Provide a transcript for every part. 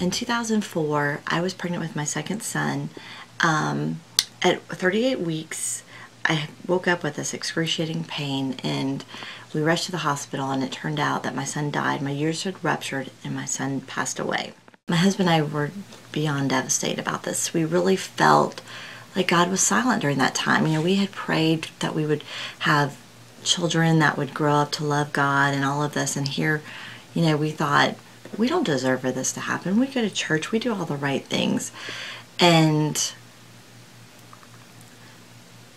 In 2004, I was pregnant with my second son. At 38 weeks, I woke up with this excruciating pain, and we rushed to the hospital, and it turned out that my son died. My uterus had ruptured, and my son passed away. My husband and I were beyond devastated about this. We really felt like God was silent during that time. You know, we had prayed that we would have children that would grow up to love God and all of this, and here, you know, we thought, we don't deserve for this to happen. We go to church, we do all the right things, and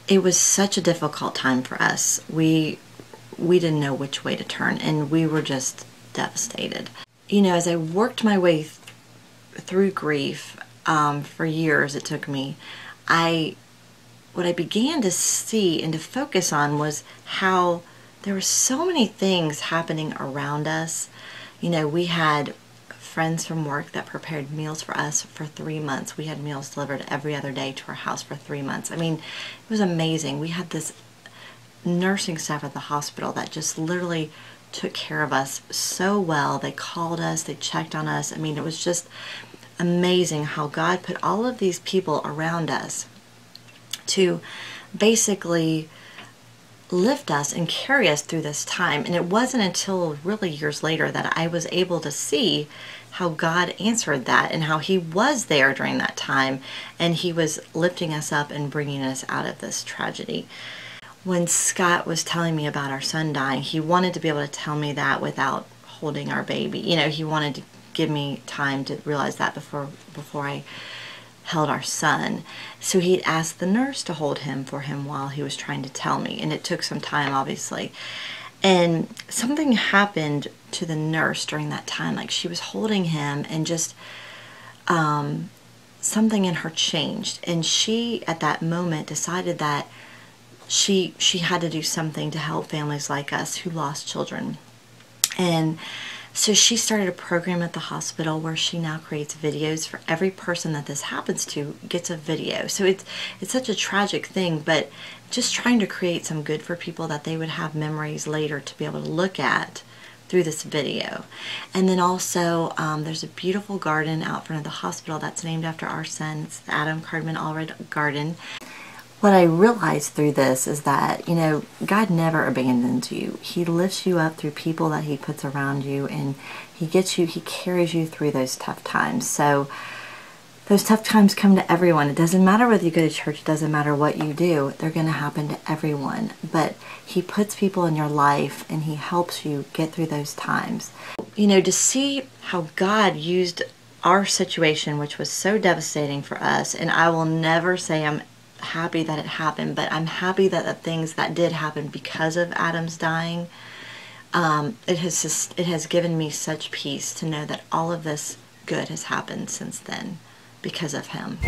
it was such a difficult time for us. We didn't know which way to turn, and we were just devastated. You know, as I worked my way through grief, for years it took me, what I began to see and to focus on was how there were so many things happening around us. You know, we had friends from work that prepared meals for us for 3 months. We had meals delivered every other day to our house for 3 months. I mean, it was amazing. We had this nursing staff at the hospital that just literally took care of us so well. They called us, they checked on us. I mean, it was just amazing how God put all of these people around us to basically lift us and carry us through this time. And it wasn't until really years later that I was able to see how God answered that and how He was there during that time, and He was lifting us up and bringing us out of this tragedy. When Scott was telling me about our son dying, he wanted to be able to tell me that without holding our baby. You know, he wanted to give me time to realize that before I held our son. So he asked the nurse to hold him for him while he was trying to tell me, and it took some time, obviously. And something happened to the nurse during that time. Like, she was holding him, and just something in her changed, and she at that moment decided that she had to do something to help families like us who lost children. And so she started a program at the hospital where she now creates videos for every person that this happens to, gets a video. So it's such a tragic thing, but just trying to create some good for people, that they would have memories later to be able to look at through this video. And then also there's a beautiful garden out front of the hospital that's named after our son. It's the Allred Garden. What I realized through this is that, you know, God never abandons you. He lifts you up through people that He puts around you, and He carries you through those tough times. So those tough times come to everyone. It doesn't matter whether you go to church, it doesn't matter what you do, they're going to happen to everyone. But He puts people in your life, and He helps you get through those times. You know, to see how God used our situation, which was so devastating for us, and I will never say I'm happy that it happened, but I'm happy that the things that did happen because of Adam's dying, it has given me such peace to know that all of this good has happened since then because of him.